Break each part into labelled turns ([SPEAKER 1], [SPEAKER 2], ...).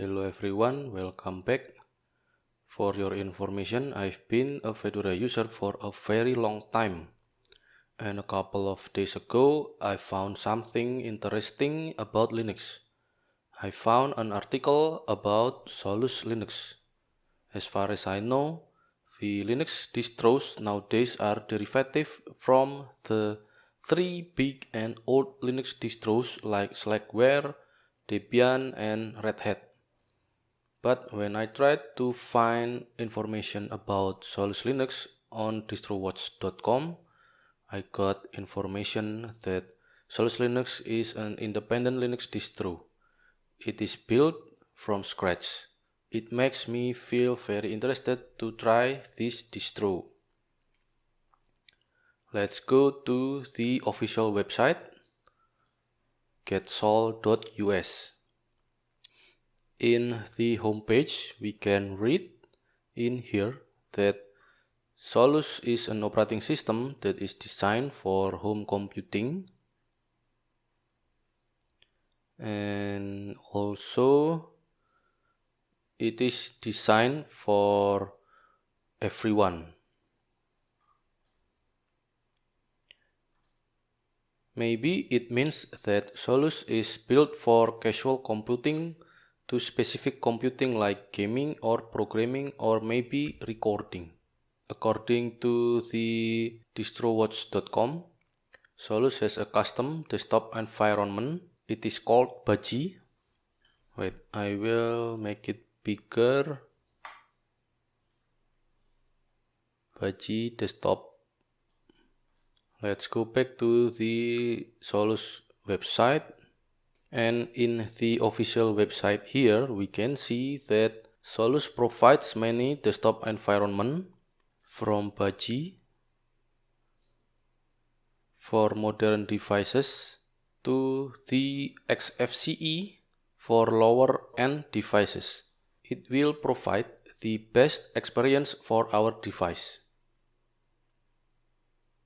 [SPEAKER 1] Hello everyone, welcome back. For your information, I've been a Fedora user for a very long time. And a couple of days ago, I found something interesting about Linux. I found an article about Solus Linux. As far as I know, the Linux distros nowadays are derivative from the three big and old Linux distros like Slackware, Debian, and Red Hat. But when I tried to find information about Solus Linux on distrowatch.com, I got information that Solus Linux is an independent Linux distro. It is built from scratch. It makes me feel very interested to try this distro. Let's go to the official website, getsol.us. In the homepage, we can read in here that Solus is an operating system that is designed for home computing, and also it is designed for everyone. Maybe it means that Solus is built for casual computing to specific computing like gaming or programming or maybe recording. According to the distrowatch.com, Solus has a custom desktop environment. It is called Budgie. Wait, I will make it bigger. Budgie desktop. Let's go back to the Solus website. And in the official website here, we can see that Solus provides many desktop environment from Budgie for modern devices to the XFCE for lower-end devices. It will provide the best experience for our device.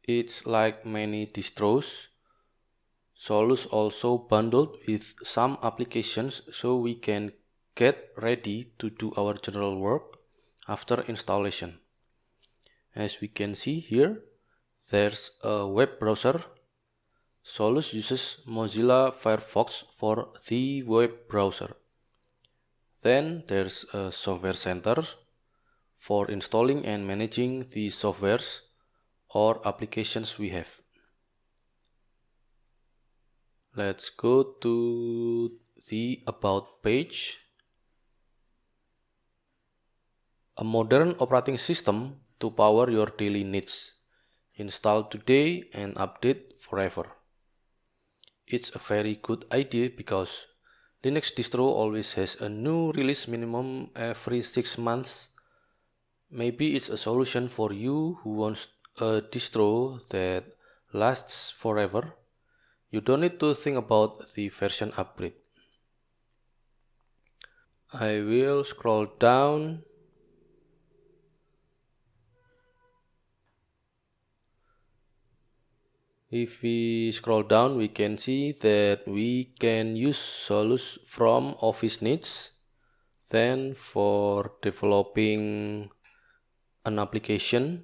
[SPEAKER 1] It's like many distros. Solus also bundled with some applications so we can get ready to do our general work after installation. As we can see here, there's a web browser. Solus uses Mozilla Firefox for the web browser. Then there's a software center for installing and managing the softwares or applications we have. Let's go to the About page. A modern operating system to power your daily needs. Install today and update forever. It's a very good idea because Linux distro always has a new release minimum every 6 months. Maybe it's a solution for you who wants a distro that lasts forever. You don't need to think about the version upgrade. I will scroll down. If we scroll down, we can see that we can use Solus from office needs. Then for developing an application.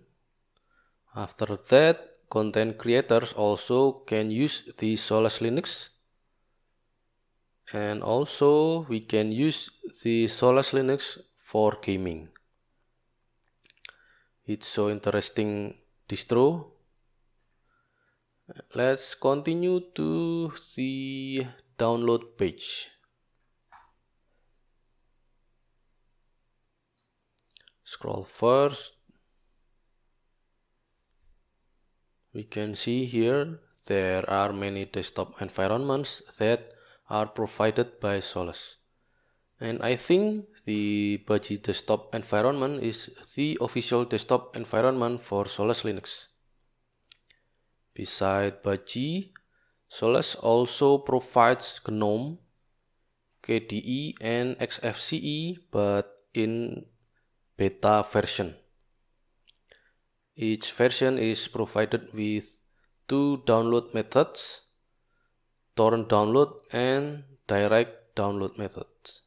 [SPEAKER 1] After that, content creators also can use the Solus Linux. And also we can use the Solus Linux for gaming. It's so interesting distro. Let's continue to the download page. Scroll first. We can see here there are many desktop environments that are provided by Solus. And I think the Budgie desktop environment is the official desktop environment for Solus Linux. Besides Budgie, Solus also provides GNOME, KDE, and XFCE, but in beta version. Each version is provided with 2 download methods, torrent download and direct download methods.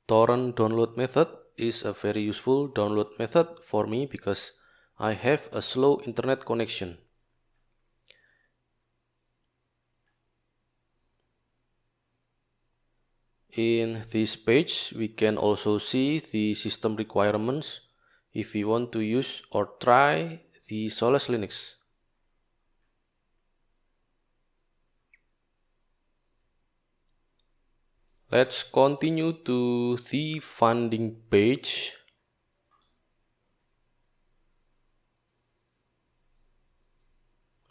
[SPEAKER 1] torrent download method is a very useful download method for me because I have a slow internet connection. In this page, we can also see the system requirements if we want to use or try the Solus Linux. Let's continue to the funding page.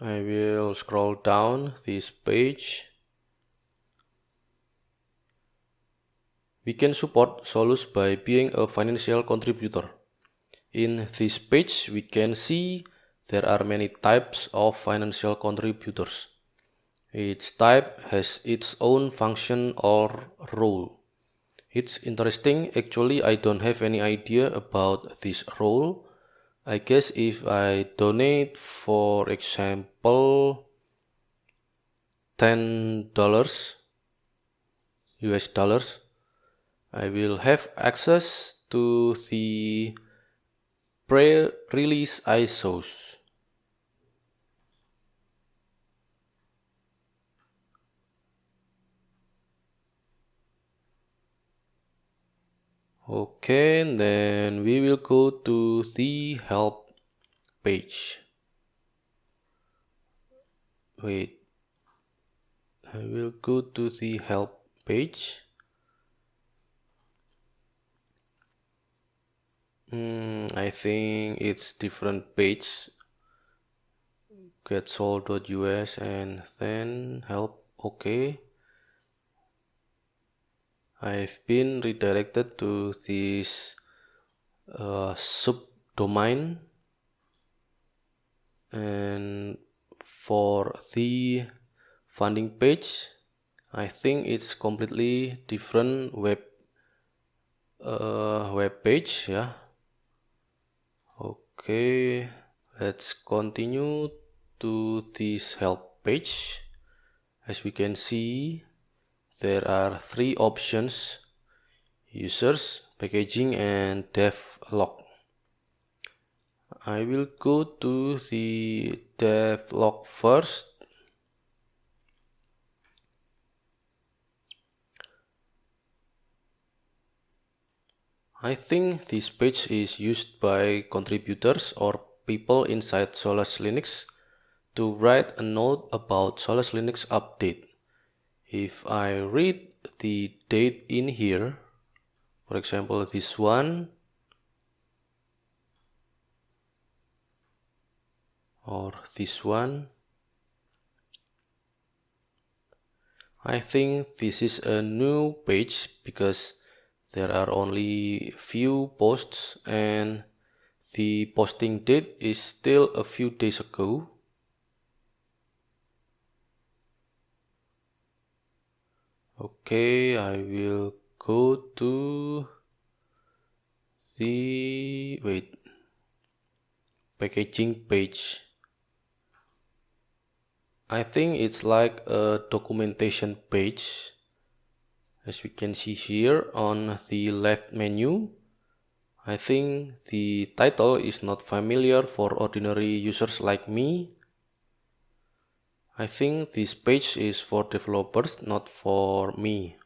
[SPEAKER 1] I will scroll down this page. We can support Solus by being a financial contributor. In this page, we can see there are many types of financial contributors. Each type has its own function or role. It's interesting, actually I don't have any idea about this role. I guess if I donate, for example, $10 US dollars, I will have access to the pre-release ISOs. Okay, then we will go to the help page. Wait, I will go to the help page. I think it's different page. Getsol.us and then help. Okay. I've been redirected to this subdomain, and for the funding page, I think it's completely different web page, yeah. Okay, let's continue to this help page. As we can see, there are three options: users, packaging, and devlog. I will go to the devlog first. I think this page is used by contributors or people inside Solus Linux to write a note about Solus Linux update. If I read the date in here, for example this one, or this one, I think this is a new page because there are only few posts and the posting date is still a few days ago. Okay, I will go to the packaging page. I think it's like a documentation page. As we can see here on the left menu, I think the title is not familiar for ordinary users like me. I think this page is for developers, not for me.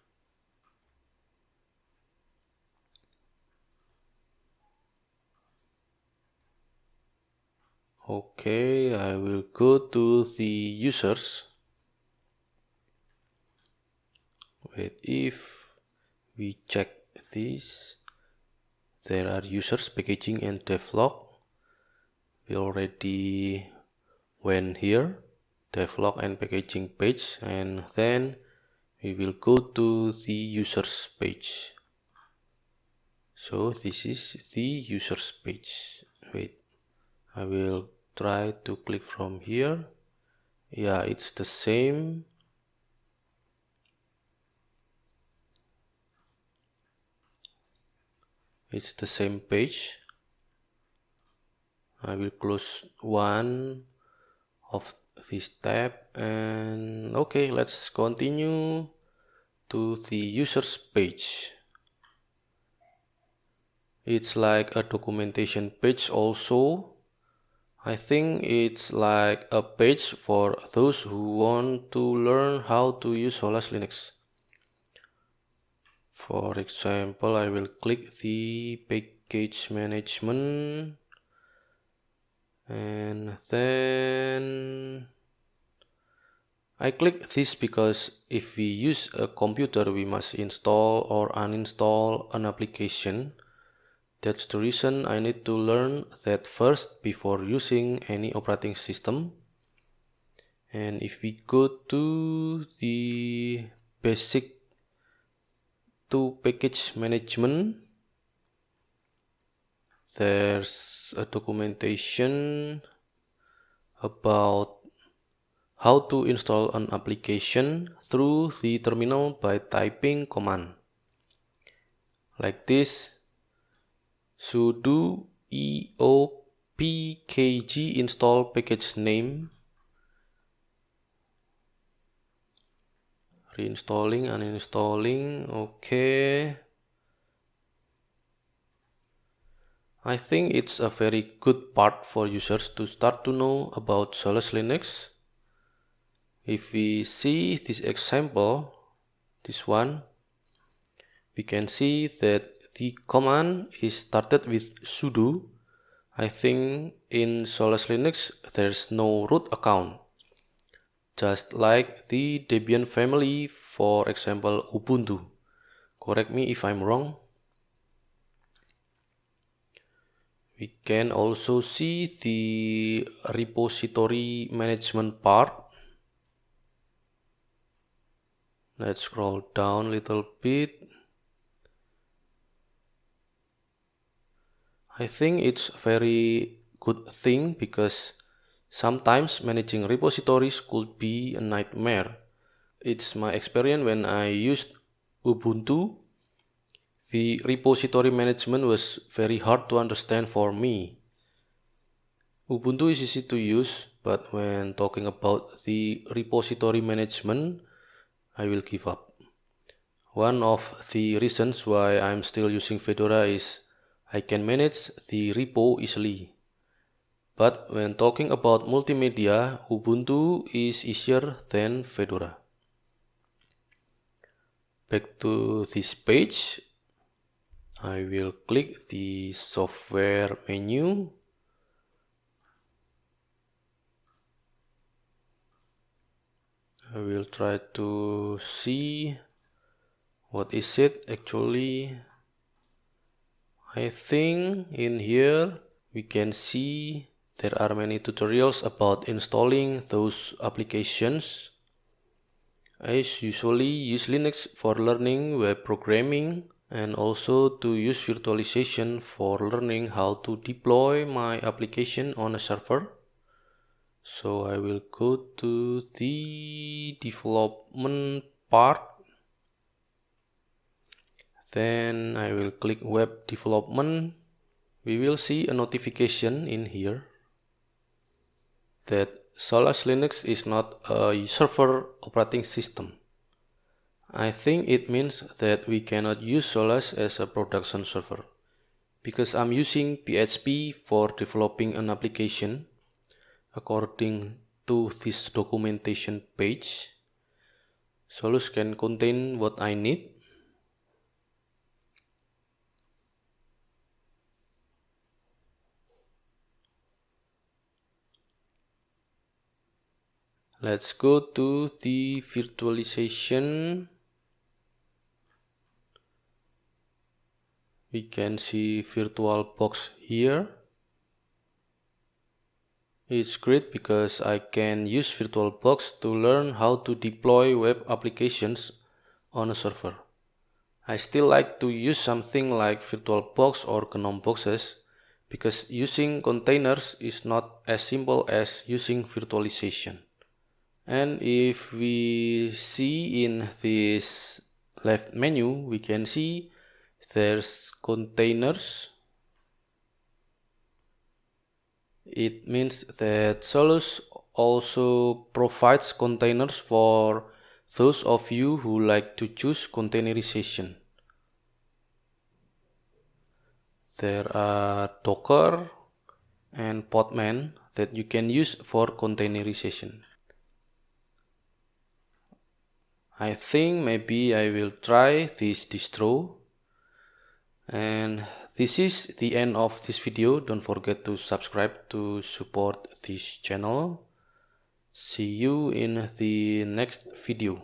[SPEAKER 1] Okay, I will go to the users. Wait, if we check this, there are users, packaging, and devlog. We already went here, devlog and packaging page, and then we will go to the users page. So this is the users page. Wait, I will try to click from here. Yeah, it's the same. It's the same page. I will close one of this tab, and okay, let's continue to the users page. It's like a documentation page also. I think it's like a page for those who want to learn how to use Solus Linux. For example, I will click the package management and then I click this because if we use a computer, we must install or uninstall an application. That's the reason I need to learn that first before using any operating system. And if we go to the basic to package management, there's a documentation about how to install an application through the terminal by typing command. Like this, sudo eopkg install package name, reinstalling, uninstalling, okay. I think it's a very good part for users to start to know about Solus Linux. If we see this example, this one, we can see that the command is started with sudo. I think in Solus Linux there's no root account. Just like the Debian family, for example Ubuntu. Correct me if I'm wrong. We can also see the repository management part. Let's scroll down a little bit. I think it's a very good thing because sometimes managing repositories could be a nightmare. It's my experience when I used Ubuntu. The repository management was very hard to understand for me. Ubuntu is easy to use, but when talking about the repository management, I will give up. One of the reasons why I'm still using Fedora is I can manage the repo easily. But when talking about multimedia, Ubuntu is easier than Fedora. Back to this page, I will click the software menu. I will try to see what is it actually. I think in here we can see there are many tutorials about installing those applications. I usually use Linux for learning web programming and also to use virtualization for learning how to deploy my application on a server. So I will go to the development part. Then I will click web development. We will see a notification in here that Solus Linux is not a server operating system. I think it means that we cannot use Solus as a production server because I'm using PHP for developing an application. According to this documentation page, Solus can contain what I need. Let's go to the virtualization. We can see VirtualBox here. It's great because I can use VirtualBox to learn how to deploy web applications on a server. I still like to use something like VirtualBox or GNOME boxes because using containers is not as simple as using virtualization. And if we see in this left menu, we can see there's containers. It means that Solus also provides containers for those of you who like to choose containerization. There are Docker and Podman that you can use for containerization. I think maybe I will try this distro. And this is the end of this video. Don't forget to subscribe to support this channel. See you in the next video.